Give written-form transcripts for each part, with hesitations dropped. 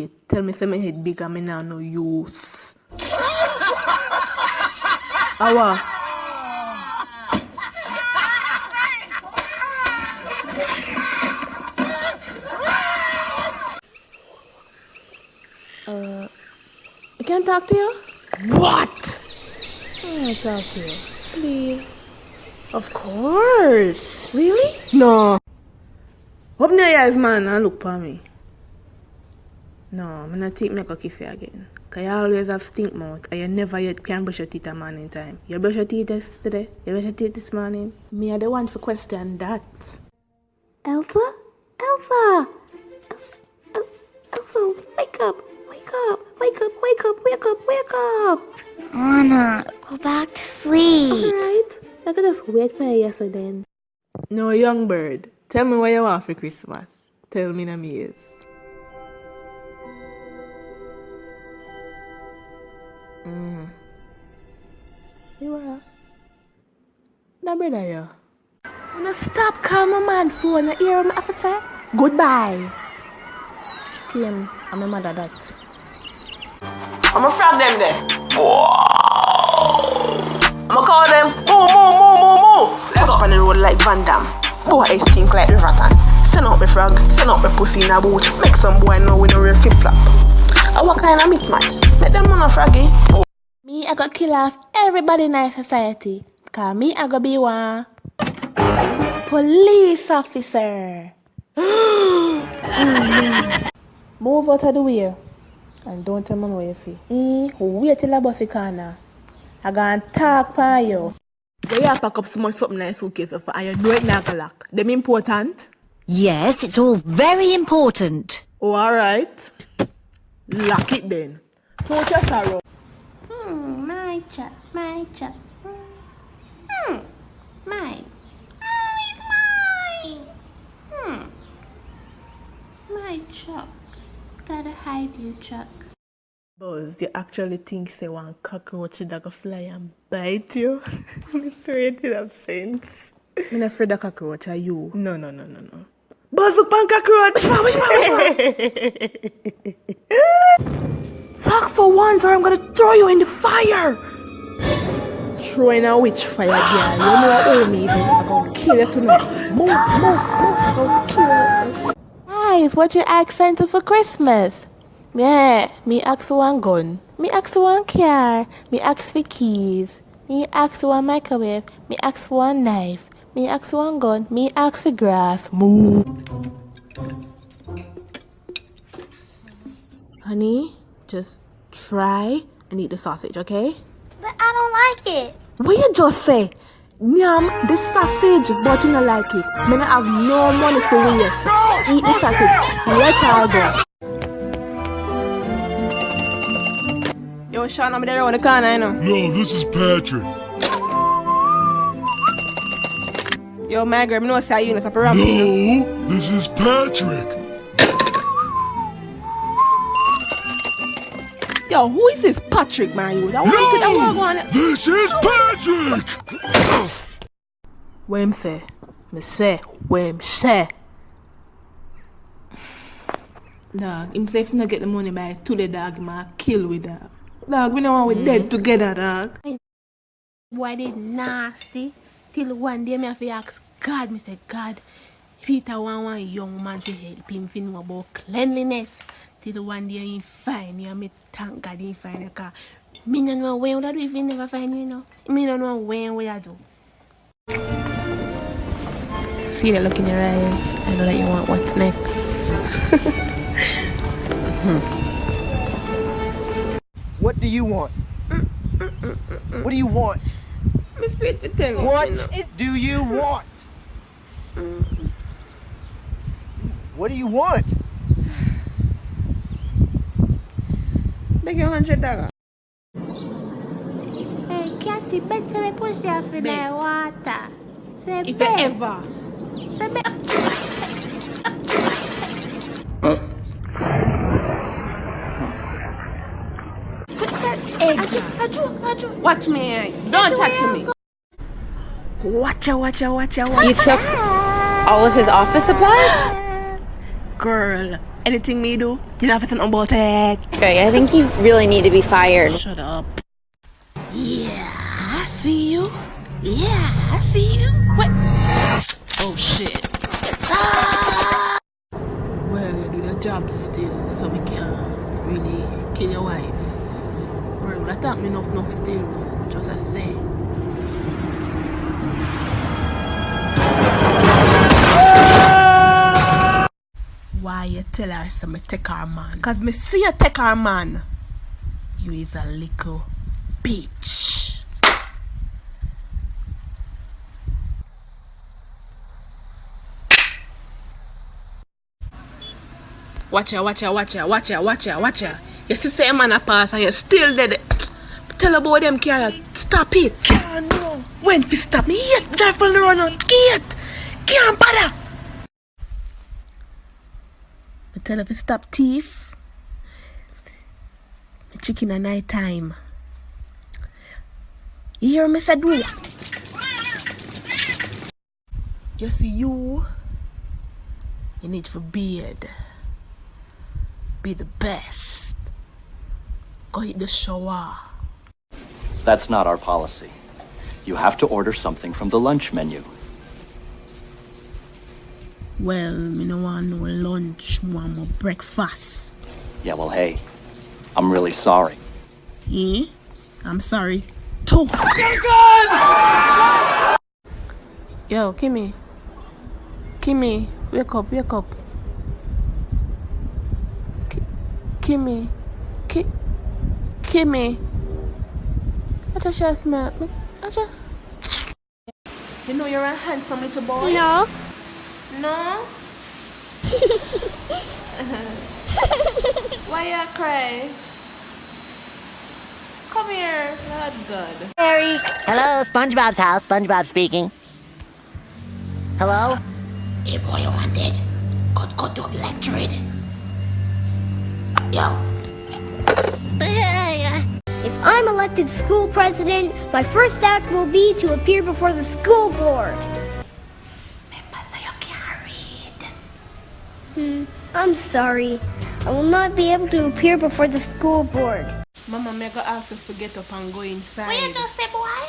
me. Tell me say my head big and me now no use. Awa. I can't talk to you? What? I want to talk to you. Please. Of course. Really? No. Open your eyes, man, and look for me. No, I'm not take me a kiss you again. Because you always have stink mouth and you never yet can brush your teeth a man in time. You brush your teeth yesterday? You brush your teeth this morning? Me are the one for question that. Elsa? Elsa! Elsa, wake up! Wake up! Wake up! Wake up! Wake up! Wake up! Anna, go back to sleep. Alright. I could just wake my ass then. No, young bird. Tell me what you want for Christmas. Tell me in a maze. You are? That brother, yeah. You know, stop calling my man phone. You hear what I have to say? Goodbye. Kim, I'm a mother that. I'm gonna frog them there. I'm gonna call them moo. Let's on the road like Van Damme. Boy, I stink like Riverton. Send out my frog, send out my pussy in a boot. Make some boy know we no real flip flop. What kind of mismatch? Make them know no froggy. Me, I got kill off everybody in our society. Because me, I got be one police officer. Move out of the way. And don't tell me what you see. Wait till I bust the corner. I gonna talk for you. You have pack up so much something like suitcase of and you know it not gonna lock. Them important? Yes, it's all very important. Oh, alright. Lock it then. So just sorrow. My chuck. Mine. It's mine. My Chuck. Gotta hide you, Chuck. Buzz, you actually think say one cockroach that go fly and bite you? I'm sorry, it did have sense. I'm not afraid of cockroach, are you? No. Buzz, look pan cockroach! Which one? Talk for once or I'm gonna throw you in the fire! Throwing a witch fire, girl. You know what me, I'm gonna kill you tonight. Move. I'm gonna kill you. Guys, what you accent for Christmas? Yeah, me ask for one gun. Me ask for one car. Me ask for keys. Me ask for one microwave. Me ask for one knife. Me ask for one gun. Me ask for grass. Move. Honey, just try and eat the sausage, okay? But I don't like it. What you just say? Nyam, this sausage, but you don't like it. Me not have no money for you. Eat the sausage. Let her go. Yo, Sean, I'm there on the corner, you know. No, this is Patrick. Yo, my girl, I know say you in a program. No, this is Patrick. Yo, who is this Patrick, man? You? No, this is Patrick. What him say? Me say, what him say? Dog, him say if you not get the money by today, dog, him a kill with dog. Dog, we know we dead together, dog. Boy, they nasty. Till one day me have to ask God. Me say, God, Peter want one young man to help him to know about cleanliness. Till one day he find you, me thank God he find you. Cause me don't know when I do if he never find you, you know. Me don't know when we I do. See the look in your eyes. I know that you want what's next. What do you want? What do you want? I'm afraid to tell you. What do you want? What do you want? Beg you $100. Hey, Cathy, better me push you off in the water. Say, If you ever. Say, Watch me. Don't chat to me. Watch You took all of his office supplies? Girl, Anything me do, you don't have to think about it. Okay, I think you really need to be fired. Shut up. Yeah, I see you. Yeah, I see you. What? Oh shit. Ah! Well, you do the job still, so we can really kill your wife. Well, that taught me enough still, just as say. Why you tell her so me take her man? Cause me see you take her man. You is a little bitch. Watch ya. You see say man a pass and you still dead. Tell about them carrier. Stop it. No. When we stop me, yet drive from the run out. Can't bother. I tell her to stop thief. Me chicken at night time. You hear me say do? You see you need to beard. Be the best. Go hit the shower. That's not our policy. You have to order something from the lunch menu. Well, me no want no lunch, me want more breakfast. Yeah, well, hey, I'm really sorry. Eh? I'm sorry. Too. Yo, Kimmy, wake up. Kimmy. I just smell. You know you're a handsome little boy. No. No? Why you cry? Come here, Lord God. Harry. Hello, SpongeBob's house. SpongeBob speaking. Hello? Hey boy, you want it? Cut to electric. Yo. If I'm elected school president, my first act will be to appear before the school board. I'm sorry. I will not be able to appear before the school board. Mama, me go ask you to get up and go inside. What you just say, boy?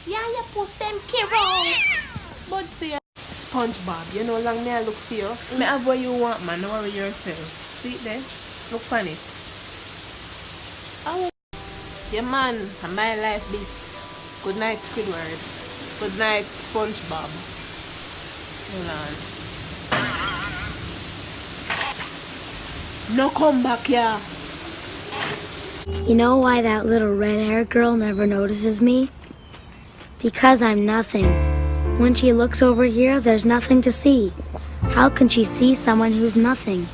Yeah, you push them Kiro. But see, SpongeBob, you know long me I look for you. Me have what you want, man. Don't worry yourself. See it there? Look funny. Oh, yeah, man. And my life this. Good night, Squidward. Good night, SpongeBob. Hold on. No come back here. You know why that little red-haired girl never notices me? Because I'm nothing. When she looks over here, there's nothing to see. How can she see someone who's nothing?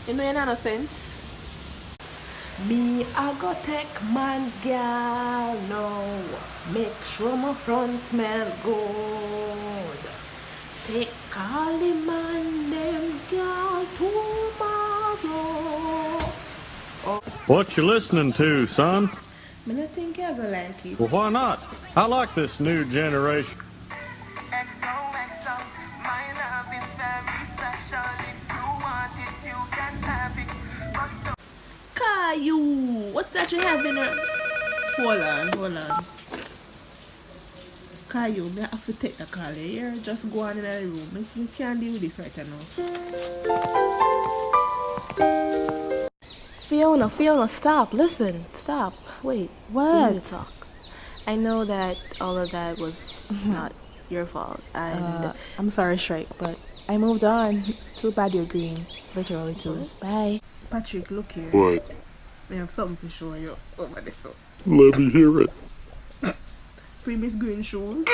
You know, you know no sense. Me, I go take man girl now. Make sure my front smell good. Take all the man them girl tomorrow. What you listening to, son? I don't think I go like it. Well, why not? I like this new generation. My love is very special. If you want it, you can have it. Caillou, what's that you have in there? Hold on. Caillou, I have to take the call here. Just go on in the room. We can't deal with this right now. Fiona, stop. Listen, stop. Wait, what? We need to talk. I know that all of that was not your fault, and I'm sorry, Shrek, but I moved on. Too bad you're green. Literally too. Bye. Patrick, look here. What? I have something to show you over this. Let me hear it. Previous green shoes.